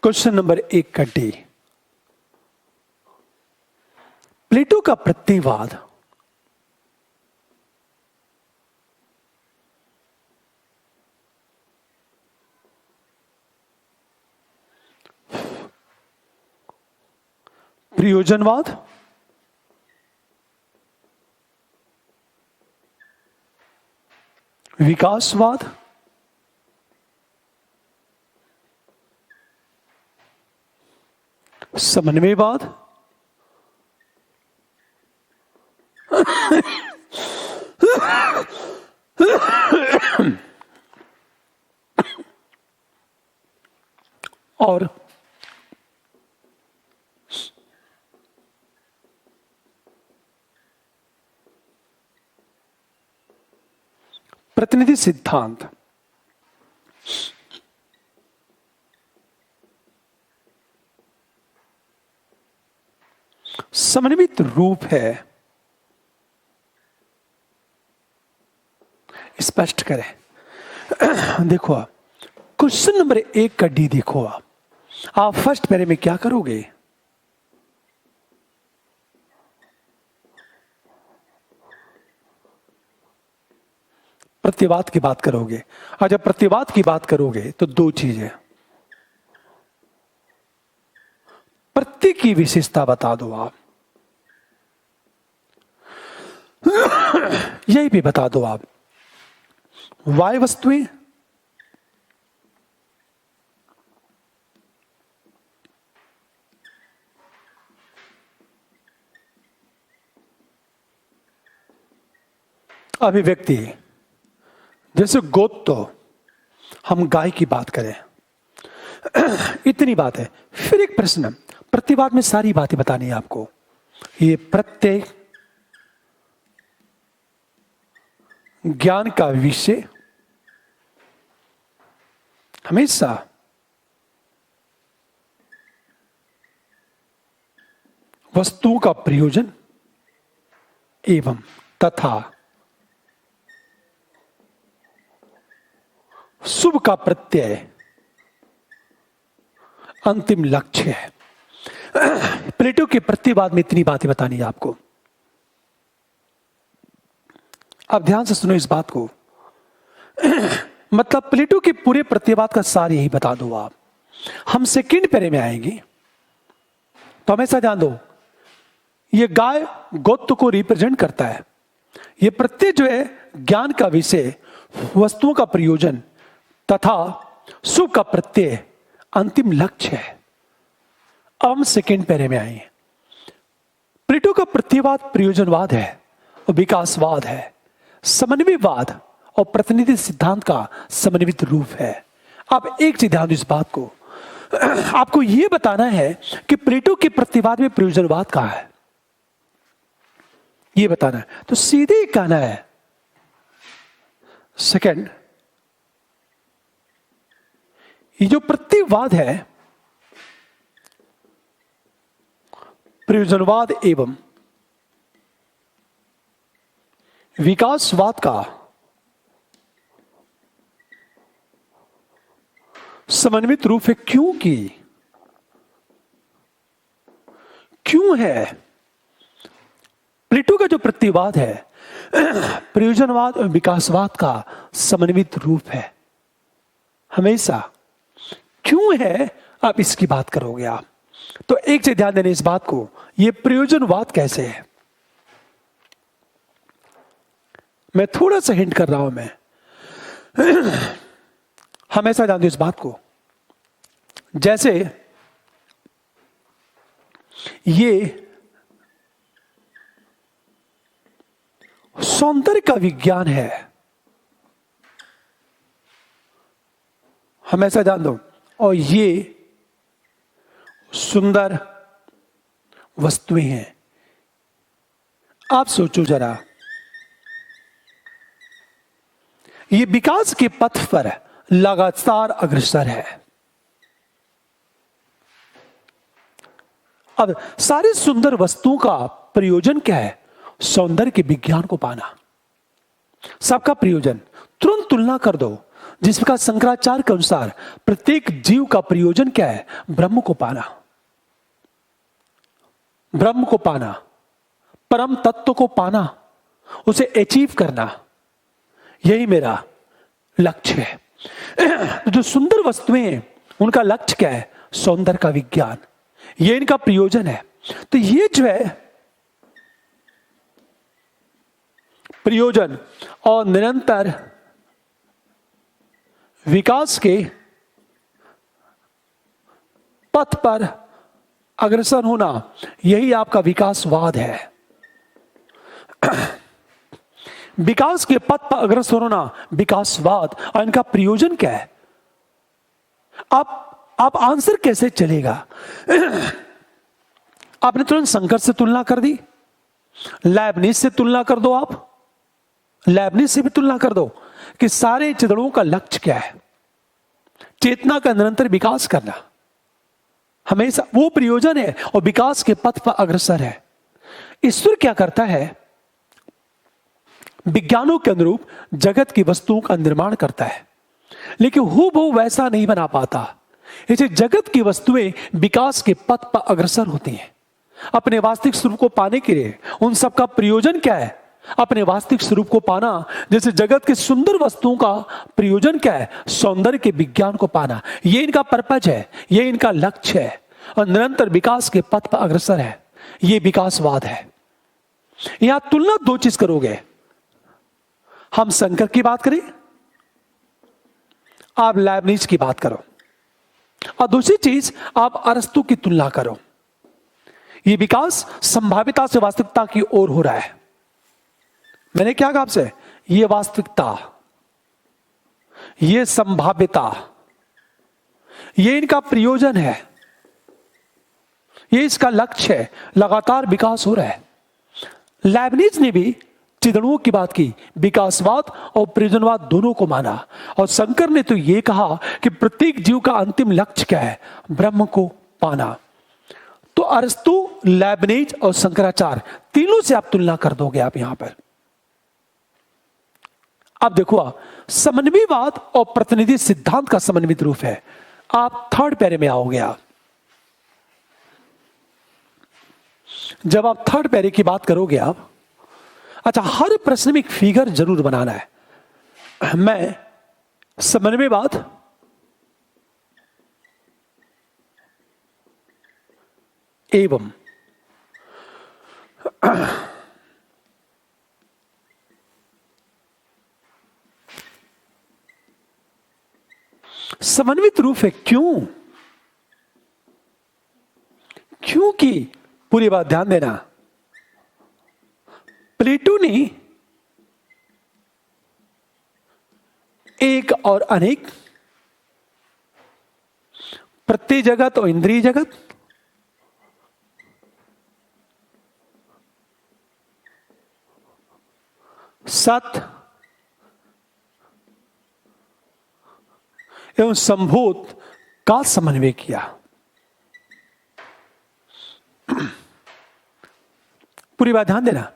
Question number 1 का D. प्लेटो का प्रतिवाद प्रयोजनवाद, विकासवाद, समन्वयवाद, और प्रतिनिधि सिद्धांत। समन्वित रूप है, स्पष्ट करें। देखो आप क्वेश्चन नंबर 1 का डी देखो। आप फर्स्ट पैरे में क्या करोगे? प्रतिवाद की बात करोगे। और जब प्रतिवाद की बात करोगे तो दो चीजें, प्रत्यय की विशेषता बता दो आप, यही भी बता दो आप। वाय वस्तुएं, अभिव्यक्ति, जैसे गोत्व, हम गाय की बात करें, इतनी बात है। फिर एक प्रश्न, प्रतिवाद में सारी बातें बतानी है आपको। ये प्रत्यय ज्ञान का विषय, हमेशा वस्तुओं का प्रयोजन एवं तथा शुभ का प्रत्यय अंतिम लक्ष्य है। प्लेटो के प्रतिवाद में इतनी बातें बतानी है आपको। अब ध्यान से सुनो इस बात को। मतलब प्लेटो के पूरे प्रतिवाद का सार यही बता दो आप। हम सेकंड पैरे में आएंगे तो हमेशा ध्यान दो, ये गाय गोत्व को रिप्रेजेंट करता है। ये प्रत्यय जो है ज्ञान का विषय, वस्तुओं का प्रयोजन तथा शुभ का प्रत्यय अंतिम लक्ष्य है। अब हम सेकेंड पैरे में आए। प्लेटो का प्रतिवाद प्रयोजनवाद है और विकासवाद है, समन्वयवाद और प्रतिनिधि सिद्धांत का समन्वित रूप है। आप एक चीज ध्यान दो इस बात को, आपको यह बताना है कि प्लेटो के प्रतिवाद में प्रयोजनवाद कहां है, यह बताना है। तो सीधे कहना है सेकंड, ये जो प्रतिवाद है प्रयोजनवाद एवं विकासवाद का समन्वित रूप है। क्यों है? प्लेटो का जो प्रतिवाद है प्रयोजनवाद और विकासवाद का समन्वित रूप है हमेशा। क्यों है, आप इसकी बात करोगे आप। तो एक चीज ध्यान देने इस बात को, यह प्रयोजनवाद कैसे है, मैं थोड़ा सा हिंट कर रहा हूं। मैं हमेशा ध्यान दो इस बात को। जैसे ये सौंदर्य का विज्ञान है, हमेशा ध्यान दो, और ये सुंदर वस्तुएं हैं। आप सोचो जरा, ये विकास के पथ पर लगातार अग्रसर है। अब सारी सुंदर वस्तुओं का प्रयोजन क्या है? सौंदर्य के विज्ञान को पाना, सबका प्रयोजन। तुरंत तुलना कर दो, जिस प्रकार शंकराचार्य के अनुसार प्रत्येक जीव का प्रयोजन क्या है? ब्रह्म को पाना, ब्रह्म को पाना, परम तत्व को पाना, उसे अचीव करना, यही मेरा लक्ष्य है। जो सुंदर वस्तुएं हैं उनका लक्ष्य क्या है? सौंदर्य का विज्ञान, ये इनका प्रयोजन है। तो ये जो है प्रयोजन और निरंतर विकास के पथ पर अग्रसर होना, यही आपका विकासवाद है। विकास के पथ पर अग्रसर होना विकासवाद, और इनका प्रयोजन क्या है? आप आंसर कैसे चलेगा? आपने तुरंत शंकर से तुलना कर दी, लेबनिज से तुलना कर दो, आप लेबनिज से भी तुलना कर दो कि सारे चिदड़ों का लक्ष्य क्या है? चेतना का निरंतर विकास करना, हमेशा वो प्रयोजन है और विकास के पथ पर अग्रसर है। ईश्वर क्या करता है? विज्ञानों के अनुरूप जगत की वस्तुओं का निर्माण करता है, लेकिन हूबहू वैसा नहीं बना पाता। इसे जगत की वस्तुएं विकास के पथ पर अग्रसर होती हैं अपने वास्तविक स्वरूप को पाने के लिए। उन सब का प्रयोजन क्या है? अपने वास्तविक स्वरूप को पाना। जैसे जगत के सुंदर वस्तुओं का प्रयोजन क्या है? सौंदर्य के विज्ञान को पाना। ये इनका पर्पज है, ये इनका लक्ष्य है, और निरंतर विकास के पथ पर अग्रसर है। ये विकासवाद है। यहां तुलना दो चीज करोगे, हम शंकर की बात करें, आप लेबनिज की बात करो, और दूसरी चीज आप अरस्तु की तुलना करो। ये विकास संभाव्यता से वास्तविकता की ओर हो रहा है। मैंने क्या कहा आपसे? ये वास्तविकता, ये संभाव्यता, ये इनका प्रयोजन है, ये इसका लक्ष्य है। लगातार विकास हो रहा है। लेबनिज ने भी चिदड़ुओं की बात की, विकासवाद और प्रयोजनवाद दोनों को माना। और शंकर ने तो यह कहा कि प्रत्येक जीव का अंतिम लक्ष्य क्या है? ब्रह्म को पाना। तो अरस्तु, लेबनिज और शंकराचार्य तीनों से आप तुलना कर दोगे। आप यहां पर अब देखो, समन्वयवाद और प्रतिनिधि सिद्धांत का समन्वित रूप है। आप थर्ड पैरे में आओगे। आप जब आप थर्ड पैरे की बात करोगे, आप अच्छा, हर प्रश्न में एक फिगर जरूर बनाना है। मैं समन्वयवाद एवं समन्वित रूप है। क्योंकि पूरी बात ध्यान देना, प्लेटो ने एक और अनेक, प्रत्यय जगत और इंद्रिय जगत, सत एवं संभूत का समन्वय किया। पूरी बात ध्यान देना,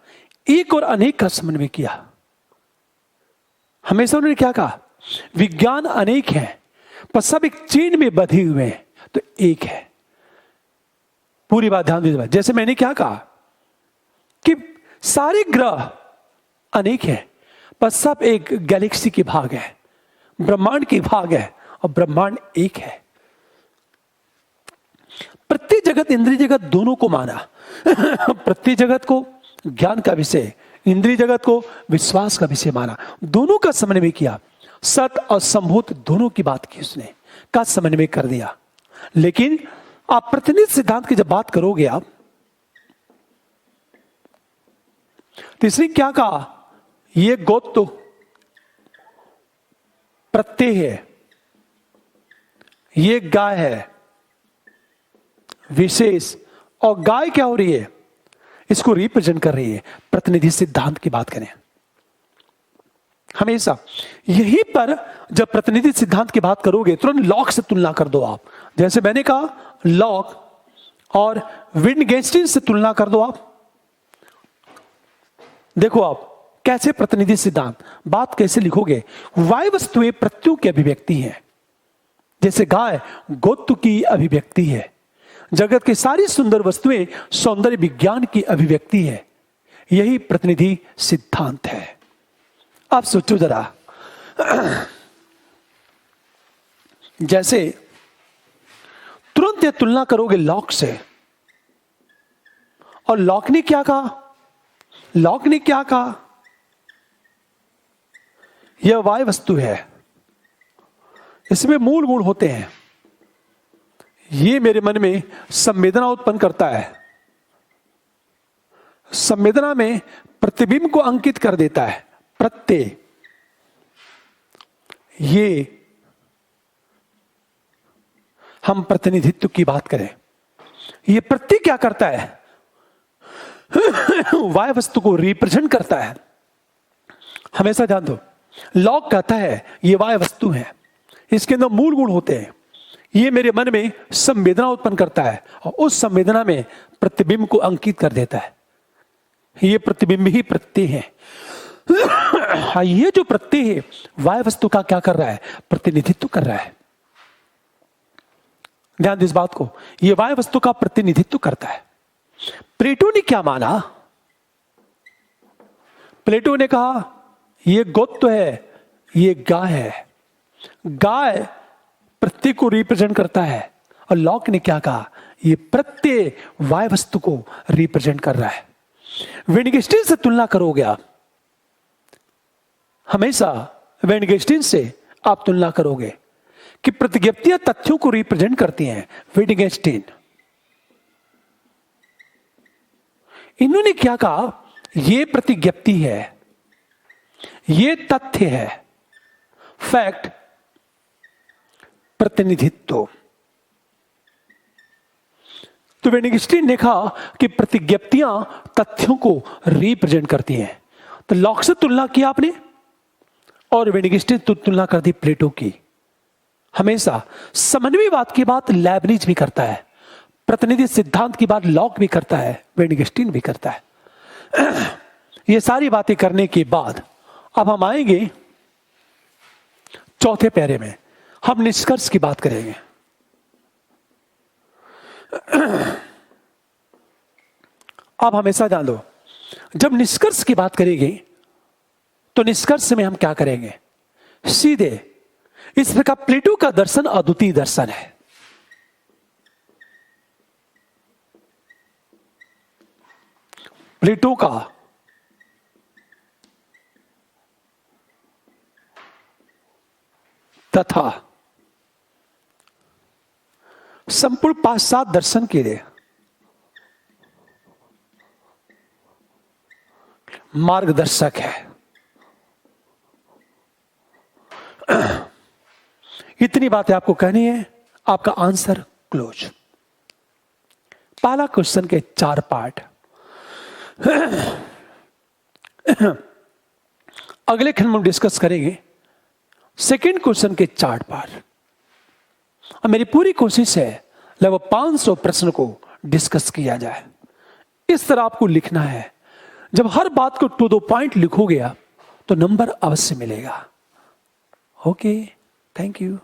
एक और अनेक का समन्वय किया। हमेशा उन्होंने क्या कहा? विज्ञान अनेक है पर सब एक चेन में बंधे हुए हैं, तो एक है। पूरी बात ध्यान दीजिए। जैसे मैंने क्या कहा कि सारे ग्रह अनेक हैं पर सब एक गैलेक्सी के भाग है, ब्रह्मांड के भाग है, और ब्रह्मांड एक है। प्रत्येक जगत, इंद्रिय जगत दोनों को माना। प्रत्येक जगत को ज्ञान का विषय, इंद्रिय जगत को विश्वास का विषय माना। दोनों का समन्वय किया। सत और संभूत दोनों की बात की उसने, का समन्वय कर दिया। लेकिन आप प्रतिनिधि सिद्धांत की जब बात करोगे, आप तीसरी क्या कहा? ये गोत्व प्रत्यय है, ये गाय है विशेष, और गाय क्या हो रही है? इसको रिप्रेजेंट कर रही है। प्रतिनिधि सिद्धांत की बात करें, हमेशा यहीं पर जब प्रतिनिधि सिद्धांत की बात करोगे, तुरंत लॉक से तुलना कर दो। आप जैसे मैंने कहा, लॉक और विंडगेस्टिन से तुलना कर दो। आप देखो, आप कैसे प्रतिनिधि सिद्धांत, बात कैसे लिखोगे? वाय वस्तुएं प्रत्ययों की अभिव्यक्ति है, जैसे गाय गोत्व की अभिव्यक्ति है। जगत की सारी सुंदर वस्तुएं सौंदर्य विज्ञान की अभिव्यक्ति है। यही प्रतिनिधि सिद्धांत है। आप सोचो जरा, जैसे तुरंत ये तुलना करोगे लॉक से, और लॉक ने क्या कहा? लॉक ने क्या कहा? यह वाय वस्तु है, इसमें मूल गुण होते हैं, ये मेरे मन में संवेदना उत्पन्न करता है, संवेदना में प्रतिबिंब को अंकित कर देता है। प्रत्यय, ये हम प्रतिनिधित्व की बात करें, ये प्रत्यय क्या करता है? वाय वस्तु को रिप्रेजेंट करता है। हमेशा ध्यान दो, लॉक कहता है ये वाय वस्तु है, इसके अंदर मूल गुण होते हैं, ये मेरे मन में संवेदना उत्पन्न करता है और उस संवेदना में प्रतिबिंब को अंकित कर देता है। ये प्रतिबिंब ही प्रत्यय है। ये जो प्रत्यय है वाय वस्तु का क्या कर रहा है? प्रतिनिधित्व कर रहा है। ध्यान दो इस बात को, ये वाय वस्तु का प्रतिनिधित्व करता है। प्लेटो ने क्या माना? प्लेटो ने कहा ये गोत्व है, ये गाय है। गाय प्रत्यय को रिप्रेजेंट करता है, और लॉक ने क्या कहा? ये प्रत्यय वाय वस्तु को रिप्रेजेंट कर रहा है। विटगेस्टाइन से तुलना करोगे आप, हमेशा विटगेस्टाइन से आप तुलना करोगे कि प्रतिज्ञप्तियां तथ्यों को रिप्रेजेंट करती हैं। विटगेस्टाइन, इन्होंने क्या कहा? ये प्रतिज्ञप्ति है, ये तथ्य है, फैक्ट, प्रतिनिधित्व। तो विटगेस्टाइन ने कहा कि प्रतिज्ञप्तियां तथ्यों को रिप्रेजेंट करती हैं। तो लॉक से तुलना की आपने, और विटगेस्टाइन तुलना कर दी प्लेटो की। हमेशा समन्वयवाद की बात लेibनिज भी करता है, प्रतिनिधि सिद्धांत की बात लॉक भी करता है, विटगेस्टाइन भी करता है। ये सारी बातें करने के बाद अब हम आएंगे चौथे पैरे में, हम निष्कर्ष की बात करेंगे। आप हमेशा जान लो, जब निष्कर्ष की बात करेंगे तो निष्कर्ष में हम क्या करेंगे? सीधे इस प्रकार प्लेटो का दर्शन अद्वितीय दर्शन है। प्लेटो का तथा संपूर्ण पाश्चात्य दर्शन के लिए मार्गदर्शक है। इतनी बातें आपको कहनी है, आपका आंसर क्लोज। पहला क्वेश्चन के 4 पार्ट। अगले खंड में डिस्कस करेंगे सेकंड क्वेश्चन के 4 पार्ट। और मेरी पूरी कोशिश है लगभग 500 प्रश्न को डिस्कस किया जाए। इस तरह आपको लिखना है। जब हर बात को टू द पॉइंट लिखोगे आप तो नंबर अवश्य मिलेगा। Okay, thank you.